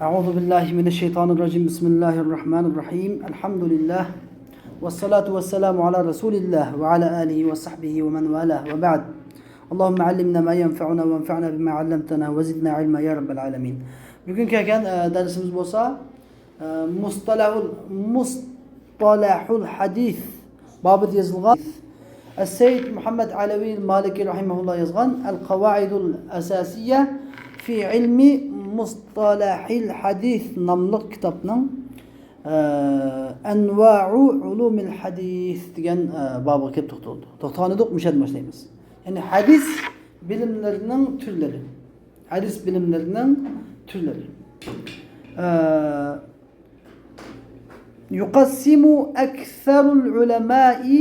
أعوذ بالله من الشيطان الرجيم بسم الله الرحمن الرحيم الحمد لله والصلاة والسلام على رسول الله وعلى آله وصحبه ومن والاه وبعد اللهم علمنا ما ينفعنا وانفعنا بما علمتنا وزدنا علما يا رب العالمين. Bugün kelgan dersimiz bo'lsa mustalahul hadis babida yozilgan Sayyid Muhammad Alavi Maliki rahimahullah yozgan Al-Qavaidul Asasiyya fi ilmi mustalahil hadis nomli kitobning Anva'u ulumil hadis degan bobiga kelib to'xtaldi. To'xtaldik, o'shadan boshlaymiz. Yani hadis bilimlerining türleri. Hadis bilimlerining türleri. Yuqassimu aktharul ulama'i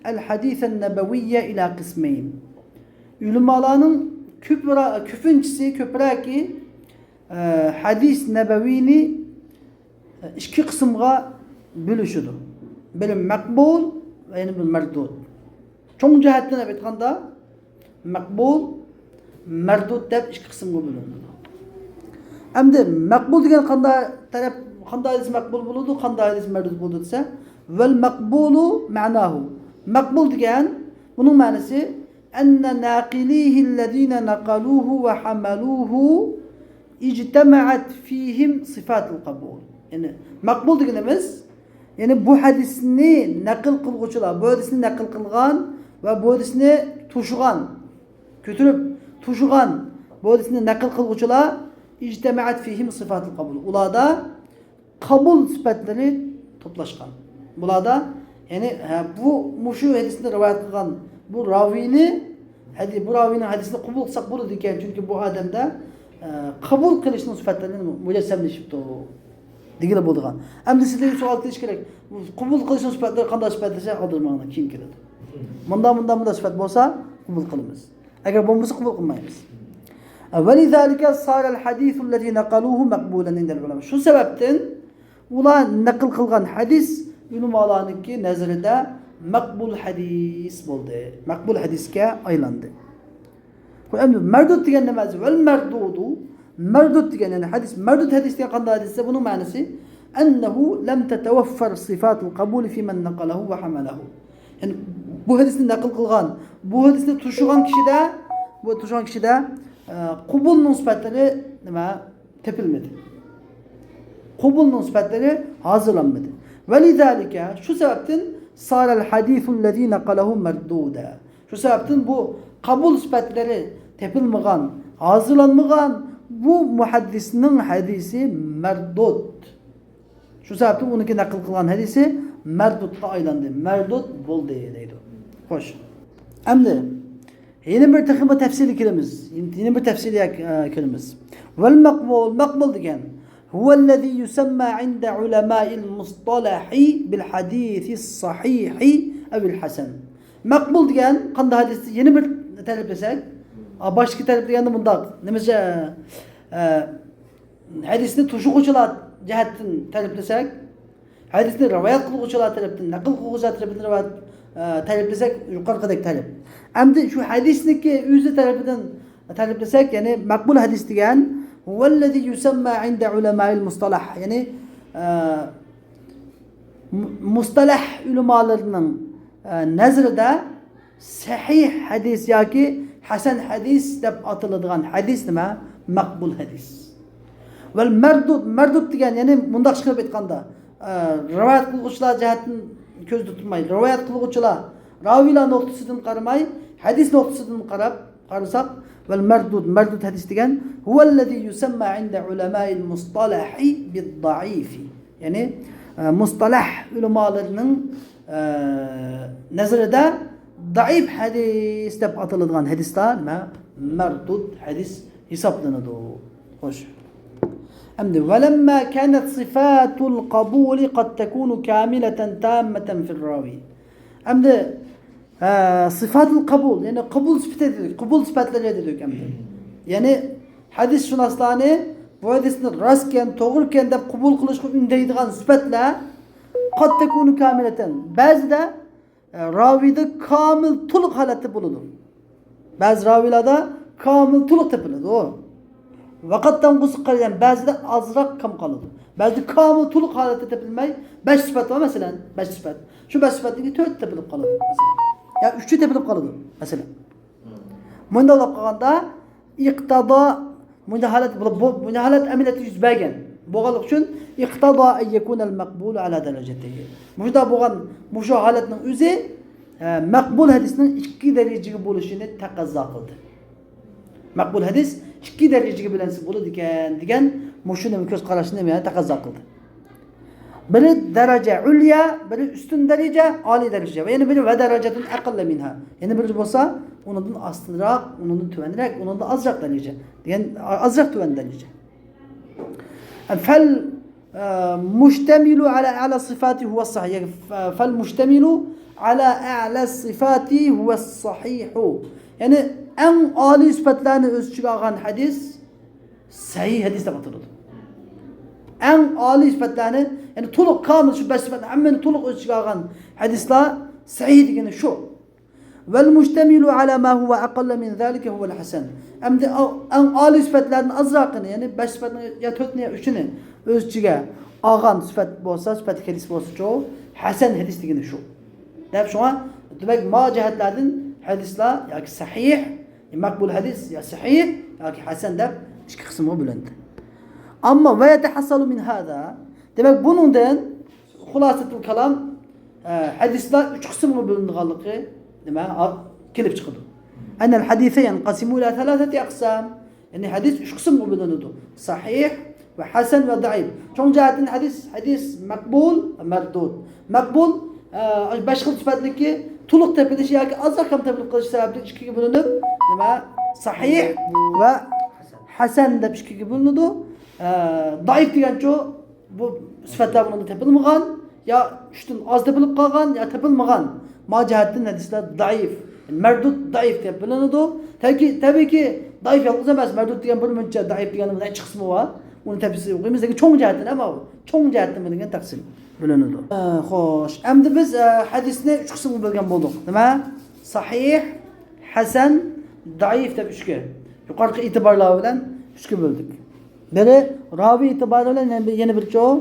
el-hadis el-nebeviyye ila qismeyn. Ulamaların köpreki hadis nebevini iki kısımga bölüşüdür. Biri makbul ve bir merdud. Çoğun cihetten aytganda makbul, merdud deb iki kısımga bölünür. Endi makbul degan qanday hadis makbul bo'ladi, qanday hadis merdud bo'ladi desa, vel makbulu ma'nahu. Makbul degan bunun ma'nosi anna naqilihi allazina naqaluhu ve hamaluhu ijtama'at fihim sifatul qabul. Yani makbul deganimiz, yani bu hadisni naql qilguvchilar, bu hadisni naql qilgan va bu hadisni tushgan, ko'tirib tushgan, bu hadisni naql qilguvchilar ijtama'at fihim sifatul qabul. Ularda qabul sifatlari to'plashgan. Bularda yani bu mushu hadisni rivoyat qilgan bu ravini hadisini qabul qilsak bo'ladi ekan, chunki bu odamda qabul qilishning sifatlarini mujassamlashibdi degan bo'lgan. Endi sizlarga savol qilish kerak. Qabul qilishning sifatlari qanday sifat desa, odamlarga keyin keladi. Bunda sifat bo'lsa qabul qilamiz. Agar bo'lmasa qabul qilmaymiz. ولذلك صار الحديث الذي نقلوه مقبولا عند العلماء. Şu sebepten ular naql qilgan hadis ulamalarniki nazarida maqbul hadis bo'ldi. Maqbul hadisga aylandi. Endi mardud degan nima? Vel mardudu mardud degan yani hadis mardud hadis degan qanday hadis desa, buning ma'nosi annahu lam tatawaffar sifatul qabul fi man naqalahu va hamalahu. Yani bu hadisni naql qilgan, bu hadisni tushgan kishida qabulning sifatlari nima tepilmedi. Qabulning sifatlari hozirlanmadi. Velizalika şu sebepten saral hadisul lezî naqalahu marduda. Şu sebepten bu qabul sifatları tepilmagan, hazırlanmagan bu muhaddisning hadisi merdud. Şu sebepten onunki naql qilgan hadisi merdudga aylandi. Merdud bo'ldi deydi. Xo'sh. Endi yeni bir takıma tefsili kelimiz. Yeni bir tefsiliye kelimiz. Vel maqbul degan huvellezî yusamma inde ulemâ'il mustalahi bil hadisi sahihi evil hasan. Maqbul degan qanday hadis yeni bir talep başka talep deganda bundaq. Nemece hadisni tushuvchilar jihatdan talep hadisni rivoyat qiluvchilar tarafdan, naql qiluvchilar tarafdan rivoyat talep yuqorqidagi talep. Endi şu hadisniki o'zi tarafidan talep yani maqbul hadis degan huvellezî yusamma inde ulemâ'il mustalah. Yani mustalah ulamalarının nazarida sahih hadis yoki hasan hadis deb atiladigan hadis nima? Maqbul hadis. Vel merdud degan yani bundaq chiqarib aytganda rivoyat qiluvchilar jihatdan ko'z tutmay, rivoyat qiluvchilar ravilar nuqtasidan qaramay, hadis nuqtasidan qarasak vel merdud hadis degan huvellezî yusamma inde ulemâ'il mustalahi bid-da'if. Yani mustalah ulamalarının nazarida daif hadis deb atiladigan hadislar merdud hadis hisoblanadi. Xo'sh. Endi velemma kanat sifatul qabuli qad takunu kamilatan tammatan fil rawi. Endi sifatul qabul yani qabul sifatları, qabul sifatları dedik endi. Yani hadis şunaslarni bu hadisni rastken, to'g'riken deb qabul qilishga undaydigan sifatlar qad takunu kamilatan. Ba'zida ravida kamil to'liq holatda bo'ladi. Ba'zi ravilarda kamil to'liq topiladi. Vaqatdan qo'sib qaragan ba'zida ozroq kam qoladi. Ba'zida komil to'liq holatda topilmay 5 sifat var masalan, 5 sifat. Shu 5 sifatning 4 topilib qoladi masalan. Ya 3 topilib qoladi masalan. Bunda olib qolganda iqtida bunda holat amaliyotda yuz bergan. Bo'lganlik uchun iqtida an yakuna al-maqbul ala darajatihi. Bunda bo'lgan shu holatning o'zi maqbul hadisning 2 darajaga bo'lishini taqozo qildi. Maqbul hadis 2 darajaga bilinsa bo'ladi ekan degan shuni ko'z qarashni meni taqozo qildi. Biri daraja ulya, biri ustun daraja, oliy daraja va yana biri va darajatun aqalla minha. Yana biri bo'lsa, undan ostinroq, undan tuvanroq, undan ozroq daraja. Degan ozroq tuvan daraja. Fal mushtamilu ala a'la sifati huwa as-sahih. Fal mushtamilu ala a'la sifati huwa as-sahih. Yani en oliy sifatlarni o'z ichiga olgan hadis sahih hadis deb ataladi. En oliy sifatlarni, yani to'liq komil shu 5 sifatni hammani to'liq o'z ichiga olgan hadislar sahih degani shu. Vel mushtamilu ala ma huwa aqalla min zalika huwa al-hasan. Endi en oliy sifatlarni azroqini, yani 5 sifatni ya 4ni ya 3ni o'z ichiga olgan sifat bo'lsa, sifat hadis bo'lsa, shu hasan hadis degani shu. Deb shuna demak ma jihatlardan hadislar yoki sahih, maqbul hadis ya sahih yoki hasan deb ikki qismga bo'lindi. Ammo va yatahassalu min hada. Demak buningdan xulosatul kalam hadislar 3 qismga bo'linganligi nima kelib chiqadi. Anal hadisa yanqasimu ila 3 aqsam. Yani hadis 3 qismga bo'linadi. Sahih va hasan va da'if. Cho'ng jihatdan hadis maqbul va mardud. Maqbul 5 xil sifatliki to'liq tepilish yoki ozroq ham tepilib qilish sababli ikkiga bo'linib, nima sahih va hasan deb ikkiga bo'linadi. Daif degancha bu sifatlar bunda tepilmagan, ya uchdan oz tepilib qolgan, ya tepilmagan. Ma jihatdan hadislar daif, mardud daif deb bo'linadi. Tabiiyki daif yolg'iz emas, mardud degan bir muncha daif deganning ikki qismi bor. Uni tafsir o'qiymiz, lekin cho'ng jihatdan ama cho'ng jihatdan bo'lingan taqsim bo'linadi. Xo'sh, endi biz hadisni 3 qismga bo'lgan bo'ldik. Nima? Sahih, hasan, daif deb 3 ga. Yuqorqi e'tiborlar bilan 3 ga bo'ldik. Biri ravi e'tibori bilan, yana bir cho'ng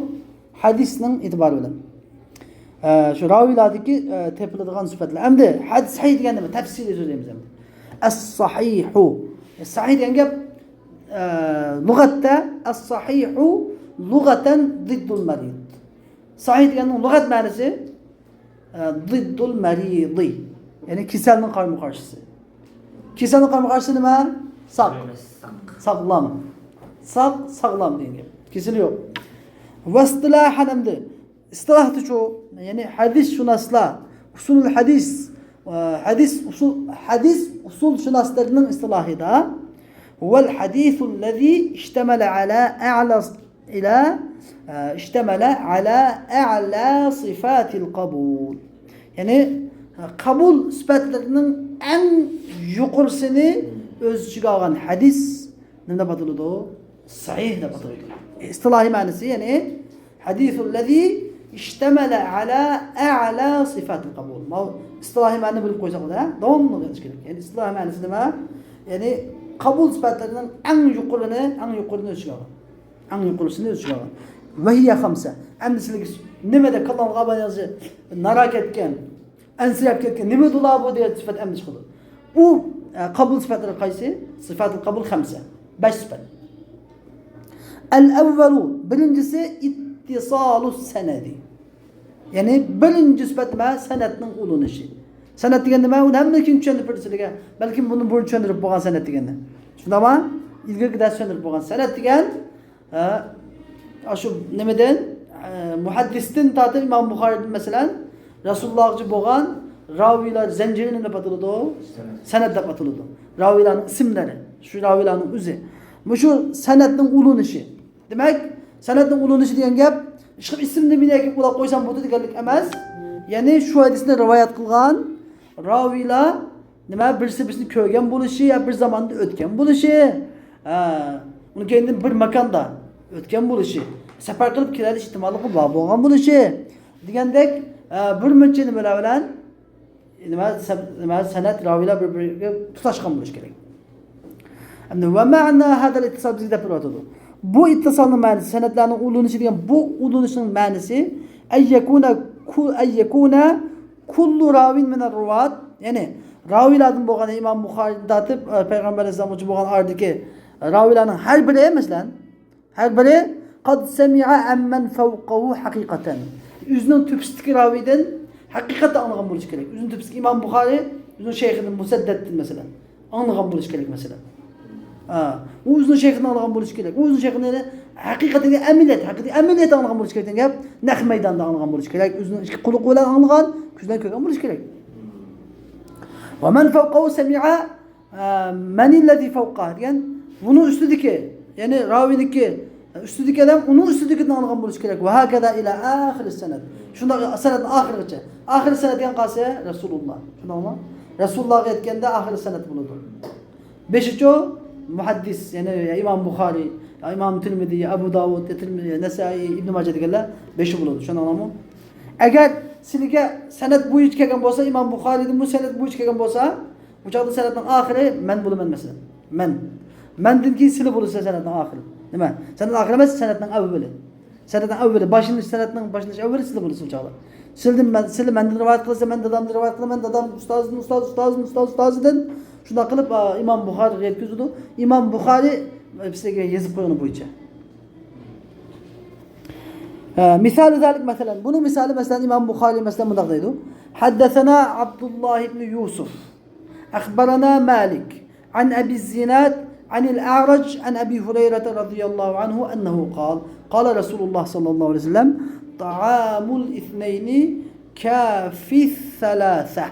hadisning e'tibori bilan. Shu ravilardagi tepiladigan sifatlar. Endi hadis sahih degan nima? Tafsirni so'zlaymiz endi. As-sahihu. Sahih degan gap lug'atda as-sahihu lug'atan ziddul marid. Sahih deganning lug'at ma'nosi ziddul maridi. Yani kasalning qarshi-qarshisi. Kasalning qarshi-qarshisi nima? Saq. Sog'lom. Saq, sog'lom degan. Kesili yo'q. Vastilahan endi istilahda shu, yani hadis shunaslar, usulul hadis usul shunaslarining istilahida huval hadisul ladzi ishtamala ala a'la sifatil qabul. Yani qabul sifatlarining en yuqorisini o'z ichiga olgan hadis nima deb ataladi? Sahih deb ataladi. İstilahi ma'nosi, yani hadisul ladzi ishtamala ala a'la sifatil qabul. Bu istilahi ma'no bilib qo'ysak da, davomli qilish kerak. Yani istilahi ma'nosi nima? Yani qabul sifatlarining eng yuqorini o'z ichiga olgan. Eng yuqorisini o'z ichiga olgan. Va hiya 5. Endi sizlarga nimada kalomga abanyazı narak etgan, ansirab ketgan, nima dular bu degan sifat endi chiqadi. U qabul sifatlari qaysi? Sifatul qabul 5. 5 sifat. El-evvelu, birincisi ittisalus senedi. Yani birinci sifat nima? Sanatning ulanishi. Sanat degan nima? Uni hamma kim tushunib bilsa, balkim buni burun tushunib bo'lgan sanat deganda. Shundami? Ilgari dars tushunib bo'lgan sanat degan shu nimadan muhaddisdan tortib Imom Buxoriy masalan Rasulullohga bo'lgan ravilar zanjirini deb ataladi. Sanat deb ataladi. Ravilarning ismlari, shu ravilarning o'zi. Shu sanatning ulanishi. Demak, sanatning ulanishi degan gap ishqib ismni menga qo'yib qo'ysam bo'ladi deganlik emas. Ya'ni shu hadisni rivoyat qilgan ravilar nima birsi-birini ko'rgan bo'lishi, ya bir zamonda o'tgan bo'lishi, uni keyin bir makonda o'tgan bo'lishi, safar qilib keladi ehtimolligi bor bo'lgan bo'lishi degandek bir muncha nimalar bilan nima sanat ravilar bir-biriga tutashgan bo'lishi kerak. Ve ma'na hadal ittisal bizde yapıyordu. Bu ittisalın manası, senetlerin ulunuşu diyen bu ulunuşun manası ey yekuna kullu ravin min ruvat, yani ravilardan boğan İmam Bukhari'de atıp Peygamber Aleyhisselam ucu boğan ardaki ravilerin her biri mesela her biri kad semi'a emmen fevqahu hakikaten. Üzünün tüpsüzdeki raviden hakikaten anlayan buluş gerek. Üzünün tüpsüzdeki İmam Bukhari, üzünün şeyhinin Museddettin mesela. Anlayan buluş gerek mesela. O üzünün şeyhinin anlayan buluş gerek. O üzünün şeyhinin hakikaten emniyet anlayan buluş gerek. Gap nek meydanda anlayan buluş gerek. Üzünün kuluk olan anlayan, küzden köken buluş gerek. Ve men fevqahu semi'a menillezi fevqahu diyen bunun üstüdeki, yani ravideki üstüdeki adam onun üstüdekinden anlayan buluş gerek. Ve hakeza ila ahir senet. Şunda senedin ahir geçe. Ahir senet diyen kalsa Resulullah. Şunda ama Resulullah'a etkende ahir senet buludur. Beşinci o muhaddis, yani İmam Bukhari, İmam Tirmidhi, Abu Davud, Nesai, İbn Mace diyorlar. Beşi buludur. Şunda anlamı. Eğer sizge senet bu hiç kelgen bolsa, İmam Bukhari'nin bu senet bu hiç kelgen bolsa, bu çağda senetin ahiri men bulumen mesela. Men dinki sili bulursa senetin ahiri. Değil mi? Senetin ahiri mesela senetin evveli. Senetin evveli, başının senetin başının evveli sili bulursa bu çağda. Sili menden rivayet kılırsa, men dadam rivayet kılırsa, men dadam ustazından şunda kılıp İmam Bukhari yetkizdi. İmam Bukhari hepsine yazıp koyunu bu içe. Misal zalik mesela. Bunun misali mesela İmam Bukhari mesela mudakdaydı. Haddesena Abdullah ibn Yusuf. Akhbarana Malik. An Abi Zinad. An el-A'rac. An Abi Hureyre radıyallahu anhu. Ennehu kal. Kala Resulullah sallallahu aleyhi ve sellem. Ta'amul ithneyni kafis thalâsah.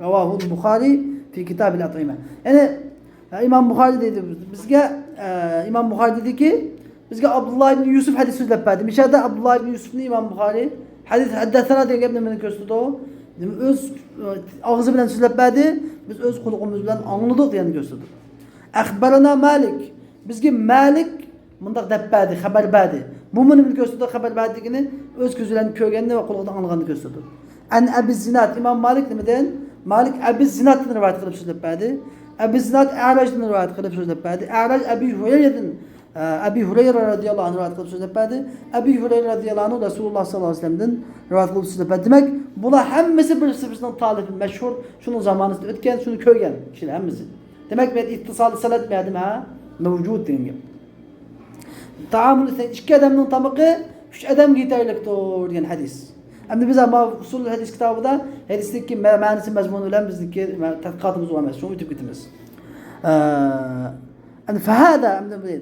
Ravahu'l Bukhari fi kitab-ül at'ime. Yani İmam Bukhari dedi bizge, İmam Bukhari dedi ki bizge Abdullah ibn Yusuf hadis sözlep verdi. Mişade Abdullah ibn Yusuf'un İmam Bukhari hadis haddesena diye gebne meni gösterdi o. Öz ağzı bilen sözlep verdi. Biz öz kuluğumuz bilen anladık yani gösterdi. Akhbarana Malik. Bizge Malik mundaq dep verdi, haber verdi. Bu meni gösterdi, haber verdiğini öz gözülen kögenini ve kuluğundan anladığını gösterdi. An Abi Zinad, İmam Malik demeden Malik Abi Zinad'dan rivayet kılıp sözlep verdi. Abi Zinad A'raj'dan rivayet kılıp sözlep verdi. A'raj Abi Hureyre radıyallahu anh rivayet kılıp sözlep verdi. Abi Hureyre radıyallahu anh Resulullah sallallahu aleyhi ve sellem'den rivayet kılıp sözlep verdi. Demek bunlar hemmesi birbirisinden talibi meşhur. Şunun zamanında ötken, şunu köygen kişiler hemmesi. Demek ben ittisalı salat verdim ha. Mevcut diyeyim. Taamül ise iki adamın tamıqı, üç adam gitarlıktır diyen hadis. Hem de biz ama usul hadis kitabında hadisteki manası mezmunu olan bizdeki tadqiqatımız olmaz. Şunu bitip gitmez.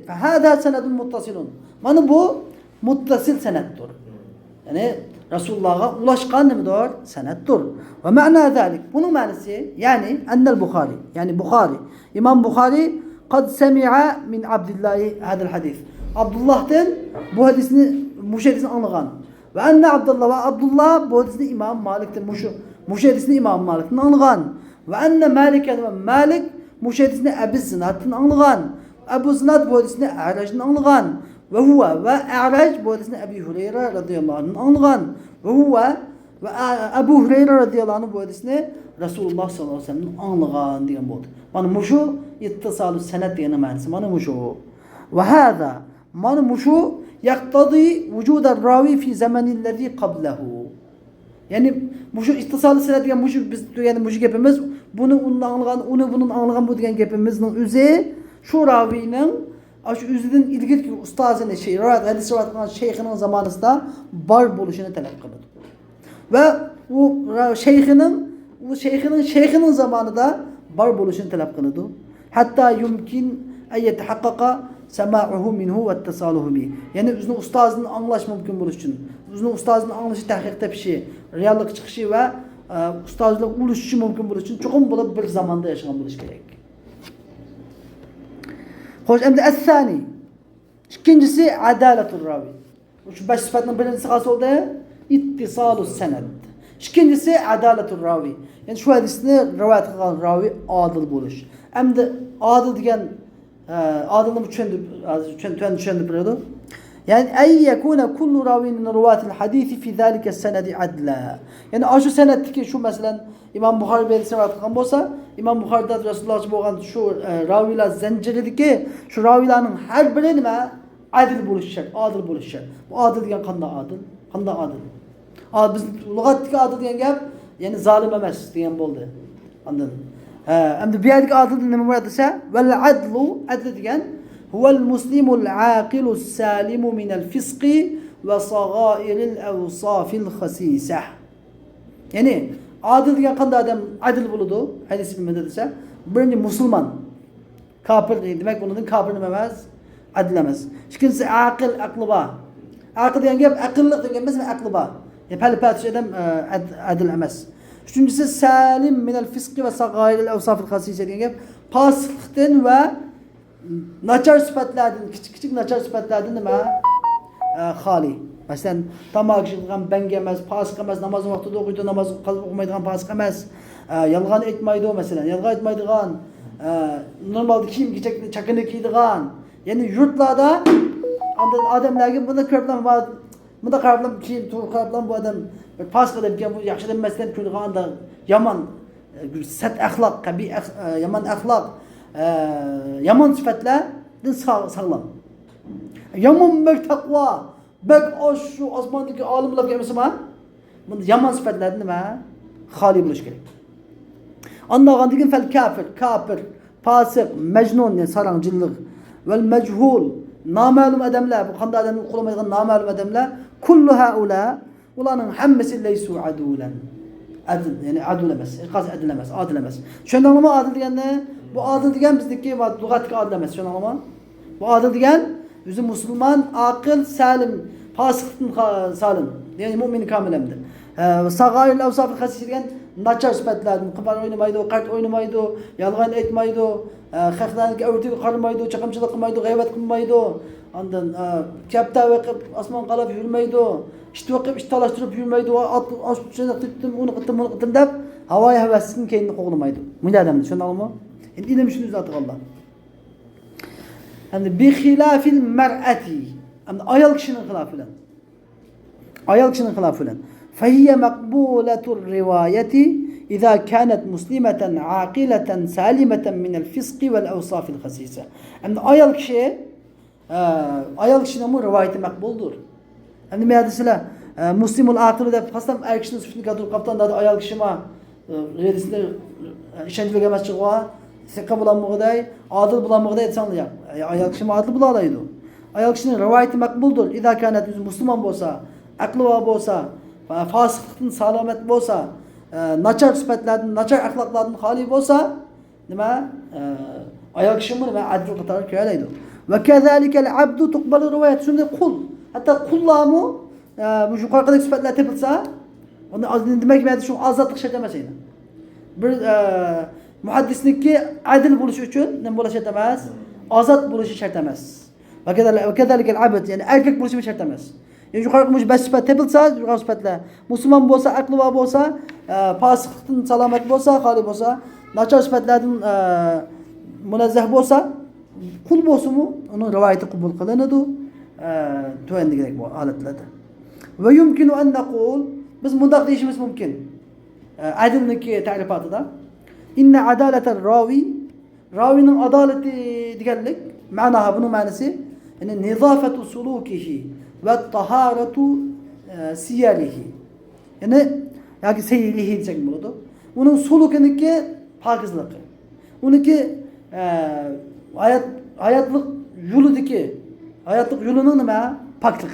فهذا سند متصل. Mana bu muttasil senettir. Yani Resulullah'a ulaşkan nedir? Senettir. Ve ma'na zalik. Bunun manası yani ennel Bukhari. Yani Bukhari. İmam Bukhari kad semi'a min Abdillahi hadal hadis. Abdullah'tan bu hadisini anlayan. Ve enne Abdullah bu hadisini İmam Malik'ten hadisini İmam Malik'ten anlayan. Ve enne Malik hadisini Ebu Zinad'tan anlayan. Ebu Zinad bu hadisini A'raj'dan anlayan. Ve A'raj bu hadisini Ebu Hureyre radıyallahu anh'ın anlayan. Ve Ebu Hureyre radıyallahu anh bu hadisini Resulullah sallallahu aleyhi ve sellem'in anlayan diyen bu. Bana muşu ittisalu senet diyen manası. Bana muşu. Ve hâzâ bana muşu yaktadî vücudar ravi fi zamanillezî qablehu. Yani muşu ittisalı senet diyen muşu biz yani muşu gepimiz bunu onun anlayan, onu bunun anlayan bu diyen gepimizin üzeri şu ravinin şu üzerinin ilgili ki ustazının hadis rivayet kılan şeyhinin zamanında bar buluşunu talep kıldı. Ve bu şeyhinin zamanında bar buluşunu talep kıldı. Hatta yumkin en yetehakkaka sema'uhu minhu ve ittisaluhu bih. Yani üzerine ustazının anlaş mümkün buluşun. Üzerine ustazının anlaşı tahkikte bir şey, reallık çıkışı ve ustazıyla uluşuşu mümkün buluşun. Çokum bulup bir zamanda yaşayan buluş gerek. Hoş emde es-sani. İkincisi adaletur ravi. Şu beş sıfatının birincisi nasıl oldu? İttisalus sened. İkincisi adaletur ravi. Yani şu hadisini rivayet kılan ravi adil buluş. Emde adil diyen adilini düşündü biliyordu. Yani ey yekune kullu ravin min ruvatil hadisi fi zalika senedi adla. Yani aşu senetteki şu mesela İmam Buxari belirtisi var bolsa, İmam Buxari'da Resulullah bo'lgan şu ravilar zincirideki şu ravilarning her biri nima adil bo'lishi shart, adil bo'lishi shart. Bu adil degan qanday adil? Qanday adil? Biz lug'atdagi adil degan gap, yani zalim emas degan bo'ldi. Anladın? Endi bu yerdagi adil nima bo'ladi desa, val adlu adl degan huval muslimul aqilus salimu minal fisqi ve sagairil awsafil khasisah. Yani adil degan qanday odam adil bo'ladi? Hadis bilmada desa, birinchi musulmon. Kafir deydi. Demak bundan kafir nima emas? Adil emas. Ikkinchisi aqil, aqli bor. Aql degan gap aqlli degan emas, aqli bor. Yani pal-patish odam adil emas. Üçüncüsü salim minel fiski ve sagairil avsafil khasise degan gap fasiqlikdan va nachar sifatlardan, kichik nachar sifatlardan nima? Xoli. Masalan, tamoq qilgan bang emas, fasiq emas, namoz vaqtida o'qiydi, namoz o'qimaydigan fasiq emas. Yolg'on aytmaydi masalan, yolg'on aytmaydigan, normalda kiyim-kechak chakini kiydigan. Yani yurtlarda odamlarga buni ko'rib var. Bunda qarablam kiyim, qarablam bu odam fasiq deb bu yaxshi demasdan ko'rganda yomon sat axloq, qabiy yomon axloq, yomon sifatlardan sog'lom. Yomon bir taqvo, bak shu osmondagi olimlarga emasmi? Bunda yomon sifatlardan nima? Xoli bo'lish kerak. Andagan degan fal kafir, fasiq, majnun, yani sarang'jillik vel mechhul, nama'lum adamlar, bu qanday odamni qo'lamaydigan nama'lum adamlar, kullu haula ularning hammasi laysu adulan. Adil, yani adil emas, adil emas. Shundan nima adil deganda, bu adil degan bizniki lug'atga adil emas, shundan nima? Bu adil degan o'zi musulmon, aqil, salim, fasiqdan salim, ya'ni mu'min kamildir. Sagairil avsafil khasisi degan nachar sifatlardan qimar o'ynamaydi, qart o'ynamaydi, yolg'on aytmaydi, haqlarga o'rtiga qarmaydi, chaqimchilik qilmaydi, g'aybat qilmaydi. Ondan kapta vaqib osmon qalab yurmaydi, ishni vaqib ish talashtirib yurmaydi, ochchini qildim, uni qildim deb havoyi havasini keyin qo'g'lamaydi. Bunday odamlar, tushundingmi? Endi ilm shuni zoti Allah. Endi bi xilafil mar'ati, endi ayol kishining xilofi bilan. Ayol kishining xilofi bilan. فهي مقبولة الرواية إذا كانت مسلمة عاقلة سالمة من الفسق والأوصاف الخسيسة. أما ayol kişinin bu rivayeti makbuldür. Hani meyadisiyle Müslimul akıllı da hastam erkişinin süfini kadar kaptan da ayol kişi ma redisinde işancılık emez çıkwa sekka bulanmağıday adil bulanmağıday etsanlıya. Ayol kişi ma adil bulalaydı. Ayol kişinin rivayeti makbuldür. İza kânet Müslüman bolsa, aklı var bolsa, fasıklıktan salamet bolsa, načar sıfatlardan, načar ahlaklardan hali bolsa, nima? Ayol kişi nima adil qatarı köyleydi. Ve kezalikel abdu tuqbalu rivayet. Şimdi kul. Hatta kullamı bu yukarıdaki sıfatlar tepilse onu azın demek ki şu azatlık şart demez yani. Bir muhaddislikki adil buluşu için ne buluşu şart demez? Azat buluşu şart demez. Ve kezalikel abd yani erkek buluşu şart demez. Yani yukarıdaki beş sıfat tepilse yukarı sıfatlar Müslüman bolsa, aklı var bolsa, fasıklıktan salamet bolsa, hali bolsa, načar sıfatlardan münezzeh bolsa, kul bolsa mu onun rivayeti kabul kılınıdı. Tüvendigerek bu aletlerde. Ve yumkinu en nekul biz mundaq deyişimiz mümkün. Adilniki tarifatıda inne adaletel ravinin adaleti digerlik manaha bunun manası yani nizafetu sulukihi ve taharetu siyarihi yani seyirihi diyecek burada. Onun sulukundaki pakizliği. Onunki hayatlık yolunun nima? Paklığı.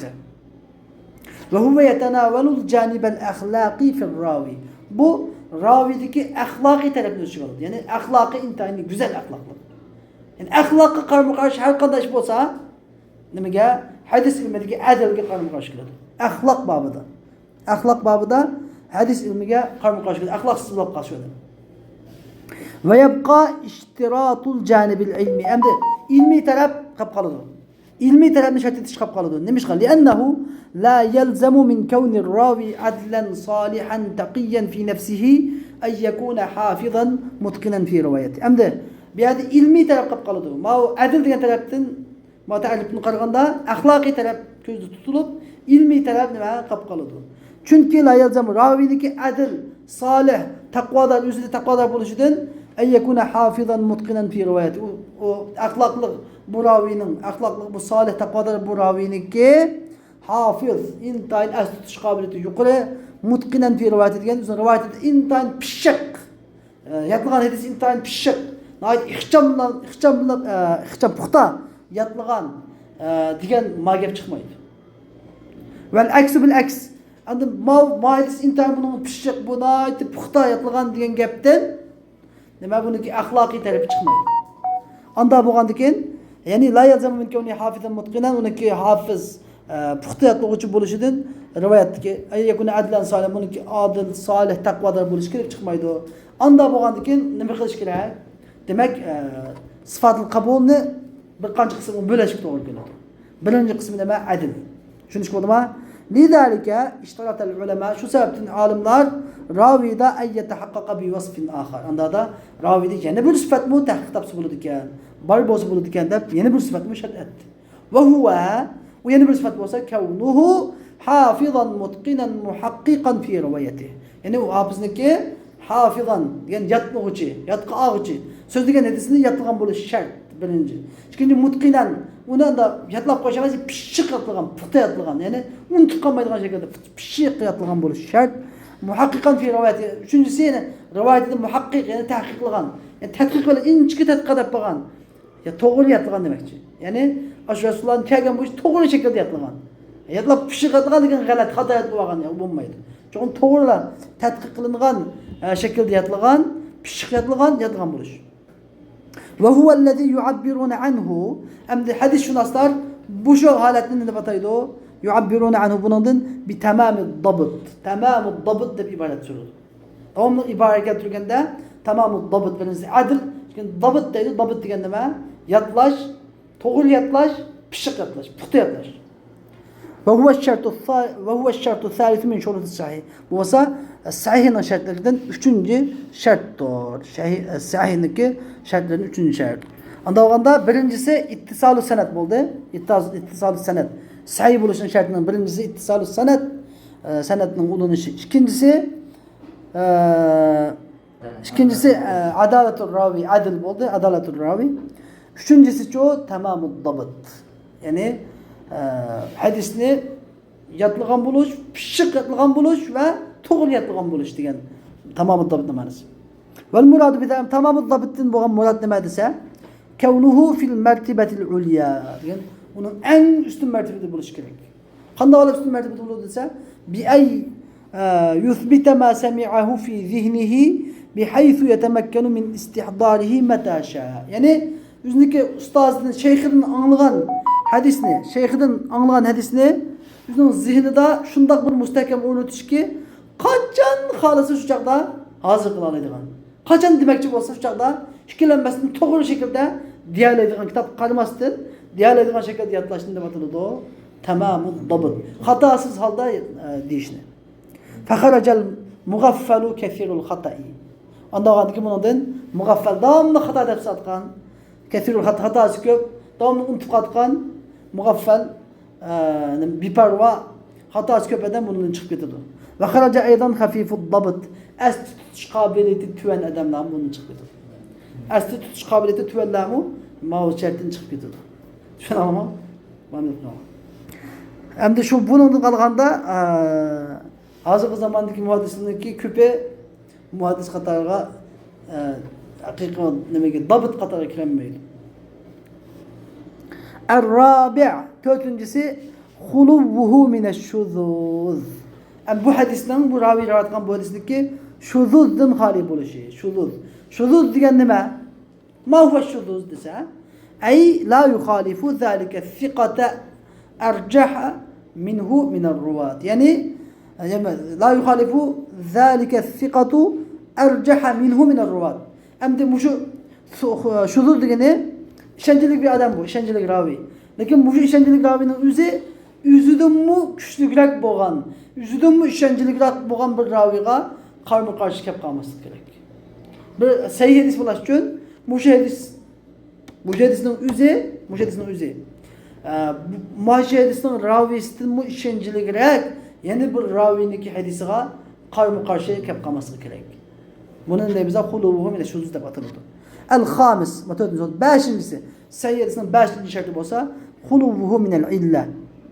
Ve huve yetenavelul canibel ahlaki fil ravi. Bu ravideki ahlaki tarafını çıkarır. Yani ahlaki intihani güzel ahlaklık. Yani ahlakı karşı karşı her kadar olsa nemiga hadis ilmideki adilge karşı karşı kılır. Ahlak babında hadis ilmige karşı karşı kılır. Ahlaksız bab karşı kılır. Ve yabqa iştiratul canibil ilmi. Hem de ilmi taraf kapkalıdır. İlmi tarafını şart etiş kapkalıdır. Nemiş kal? Liannehu la yelzemu min kevnir ravi adlen salihan taqiyen fi nefsihi en yekune hafizan mutkinen fi rivayeti. Hem de bir ilmi taraf kapkalıdır. Ma adil diyen taraftan ma ta'alipini qaraganda ahlaki taraf ko'zda tutilib, ilmiy taraf nima qilib qoladi. Chunki la yalzamu raviniki adil, solih, taqvodor, o'zida taqvodor bo'lishidan ay yakuna hafizan mutqinan fi rivoyati. O axloqli bu ravining, axloqli bu solih, taqvodor bu raviniki hafiz, intayin as tutish qobiliyati yuqori, mutqinan fi rivoyati degan rivoyatda intayin pishiq. Yatılgan hadis intayin pishiq. Nayt ixcham puxta yatılgan degan magap chiqmaydi. Vel aksu bil aks. Endi hadis intayin bunun pishiq, bu nayt puxta yatılgan degan gapdan nima buniki axloqiy tarafi chiqmaydi. Anda bo'lgandan keyin, ya'ni la yalzamu min kawni hafizan mutqinan, uniki hafiz puxta yatlıg'uvchi bo'lishidan rivoyatdagi ay yakuna adlan solih, buniki adil, solih, taqvodor bo'lishi kerak chiqmaydi. Anda bo'lgandan keyin nima qilish kerak? Demak, sifatul qabulni bir qancha qismga bo'lishga to'g'ri keladi. Birinchi qismi nima? Adil. Tushunish bo'ldimi? Lidalika ishtaratal ulama, shu sababdan olimlar ravida ayyatahaqqaqa bi wasfin akhar. Anda da ravida yana bir sifat mu tahqiq topsa bo'ladi ekan, bar bo'lsa bo'ladi ekan deb yana bir sifat mu shart etdi. Va huwa, u yana bir sifat bo'lsa kavnuhu hafizan mutqinan muhaqqiqan fi rivoyatihi. Ya'ni u hafizniki hafizan degan yatlıg'uvchi, yatqa'g'uchi. So'z degan hadisni yatılgan bo'lishi shart birinchi. Ikkinchi mutqinan, uni da yatlab qo'yishimiz pishiq yatılgan, puxta yatılgan, ya'ni unutib qolmaydigan shaklda pishiq yatılgan bo'lishi shart. Muhaqqiqan fi rivoyati. Uchinchisi yana rivoyatda muhaqqiq, ya'ni tahqiq qilgan, ya'ni tadqiq bilan inchki tadqiq qilib qolgan. Ya to'g'ri yatılgan demakchi. Ya'ni Rasulullohning kelgan bo'lishi to'g'ri shaklda yatılgan. Yatlab pishiq yatılgan degan g'alat, xato yatib bo'lgan bo'lmaydi. Chunki to'g'rilar tadqiq qilingan shaklda yatılgan, pishiq yatılgan bo'lish. Ve huvellezî yu'abbirûne anhu. Emdi hadis şunaslar bu şu haletini ne bataydı o? Yu'abbirûne anhu bunun bir tamamı dabıt. Tamamı dabıt deb ibaret sürüldü. Tamamı ibaret getirgende tamamı dabıt birinci adil. Çünkü dabıt deydi. Dabıt degen nima? Yatlaş, to'g'ri yatlaş, pishiq yatlaş, puxta yatlaş. Ve huve şartu thalithu min şurutis sahih. Bu esa sahihning şartlaridan 3-chi shartdir. Sahihniki şartlardan 3-chi shart. Anda olganda birinchisi ittisalu sanad bo'ldi. Ittisalu sanad. Sahih bo'lishning shartining birinchisi ittisalu sanad, sanadning ulanishi. İkincisi adalatul ravi, adil bo'ldi, adalatul ravi. Üçüncüsü tamamud dabıt. Yani hadisni yatılgan buluş, pishiq yatılgan buluş ve to'g'ri yatılgan buluş degan tamamud dabıt ma'nosi. Vel muradu bi tamamud dabıtdan bo'lgan murad nima desa, kavnuhu fil mertibetil ulya degan uning eng ustun martabada bo'lishi kerak. Qanday olib ustun martabada bo'ladi desa, bi ay yuthbita ma sami'ahu fi zihnihi bihaythu yatamakkanu min istihdarihi mata sha'a. Yani o'ziniki ustozidan, shayxidan anglagan hadisni o'zining zihnida shundoq bir mustahkam o'rnatishki, qachon xohlasa shu chaqda hozir qila oladigan. Qachon demoqchi bo'lsa shu chaqda ikkilanmasdan to'g'ri shaklda deya oladigan, kitob qaramasdan deya oladigan shaklda yodlashni deb ataladi. Tamamud dabit. Xatosiz holda deyishni. Fakharajal mughaffal kathirul khata'i. Andagandiki bundan mughaffal davomli xato deb satgan, kathirul xatosi ko'p, davomli unutib qolgan mughaffal biparva xatosi ko'p odam bundan chiqib ketadi. Va kharaja aydan khafifud dabit. Asli tutish qobiliyati tuvan odamlar bundan chiqib ketadi. Asli tutish qobiliyati tuvanlarmi ma'lumotlardan chiqib ketadi. Tushunammi? Mana bu. Endi shu bundan qolganda hozirgi zamondagi muhaddislarniki ko'pi muhaddis qatoriga haqiqiy nimaga dabit qatoriga kirolmaydi. Ar-rabi' to'rtinchisi xuluvuhu minash-shuzuz. Bu hadisning bu ravi rivoyat qilgan bu hadisniki shuzuzdan xoli bo'lishi. Shuzuz degan nima? Ma huwa shuzuz desa, ay la yukhalifu zalika thiqata arjaha minhu min ar-ruwat. Yani la yukhalifu zalika thiqatu arjaha minhu min ar-ruwat. Endi bu shuzuz degani ishonchli bir adam bu, ishonchli ravi. Lekin bu ishonchli ravining o'zidanmi kuchliroq bo'lgan, o'zidanmi ishonchliroq bo'lgan bir raviga qarshi kelib qolmaslik kerak. Bir sahih hadis bo'lish uchun bu hadisning o'zi Muhaşi hadisinin ravisitin mu işencili gerek. Yeni bir raviniki hadisiga karşı karşıya kep kalması gerek. Bunun da bize huluvuhu ile şuzuz da batırıldı. El-Hamis, beşincisi, seyyidisinin beşinci şartı olsa huluvuhu minel illa.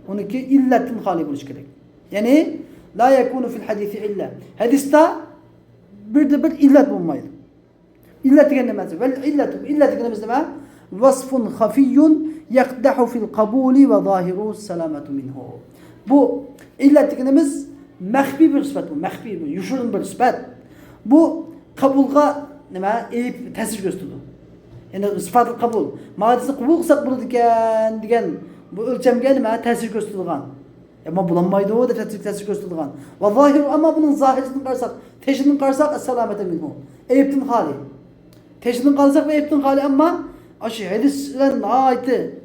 Onun ki illetin hali buluş gerek. Yani la yekunu fil hadisi illa. Hadiste bir illet bulunmaydı. İllet denemez. Vel illet denemez deme. Vasfun hafiyyun yakdahu fil kabuli ve zahiru selametu minhu. Bu illet denemez mehbi bir sıfat bu. Mehbi bir, yuşurun bir sıfat. Bu kabulga nima eyip tesir gösterdi. Yani sıfatı kabul. Madisi kabul kılsak bunu digen bu ölçemge nima tesir gösterdiğin. Ama bulanmaydı o da tesir gösterdiğin. Ve zahiru ama bunun zahirisini karsak, teşhidini karsak selamete minhu. Eyiptin hali. Teşhidini karsak ve eyiptin hali ama aşı hadislerin ayeti